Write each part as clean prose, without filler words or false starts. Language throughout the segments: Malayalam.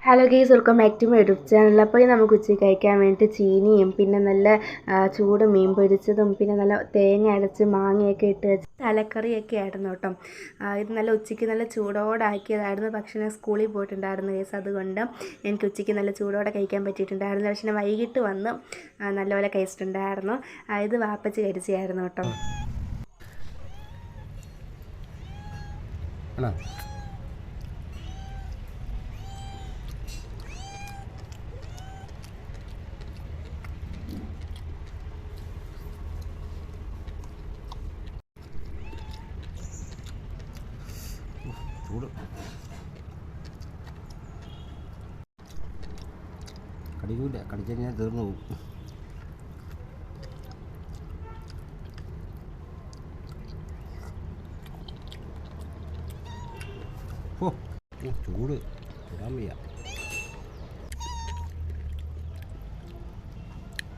Hello guys, welcome back to my YouTube channel. അപ്പോൾ നമുക്ക് ഉച്ചയ്ക്ക് കഴിക്കാൻ വേണ്ടിയിട്ട് ചീനിയും പിന്നെ നല്ല ചൂട് മീൻ പൊരിച്ചതും പിന്നെ നല്ല തേങ്ങ അരച്ച് മാങ്ങയൊക്കെ ഇട്ട് വെച്ച് തലക്കറിയൊക്കെ ആയിരുന്നു കേട്ടോ. ഇത് നല്ല ഉച്ചയ്ക്ക് നല്ല ചൂടോടെ ആക്കിയതായിരുന്നു. പക്ഷേ ഞാൻ സ്കൂളിൽ പോയിട്ടുണ്ടായിരുന്നു ഗെയ്സ്, അതുകൊണ്ട് എനിക്ക് ഉച്ചയ്ക്ക് നല്ല ചൂടോടെ കഴിക്കാൻ പറ്റിയിട്ടുണ്ടായിരുന്നു. പക്ഷേ ഞാൻ വൈകിട്ട് വന്ന് നല്ലപോലെ കഴിച്ചിട്ടുണ്ടായിരുന്നു. ഇത് വാപ്പച്ച് കരിച്ചായിരുന്നു കേട്ടോ. ചൂട് കടിക്കൂല, കടിച്ചു കഴിഞ്ഞാൽ തീർന്നു പോകും. ചൂട് ഇടാൻ വയ്യ.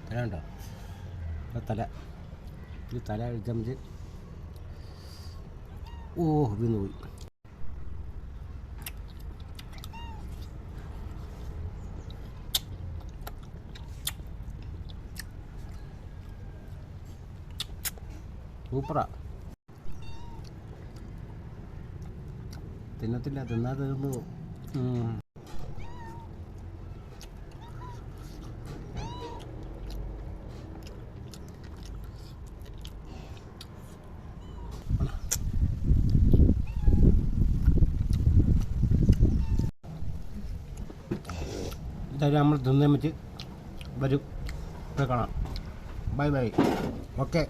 തല ഉണ്ടോ? തല ഇത് തല ചമച്ച് വീണ് പോയി. സൂപ്പറാ. തിന്നത്തില്ല, തിന്നാ തീർന്നു പോകും. ഇതായാലും നമ്മൾ തിന്നേ വെച്ച് വരും. കാണാം. Bye bye. ഓക്കെ.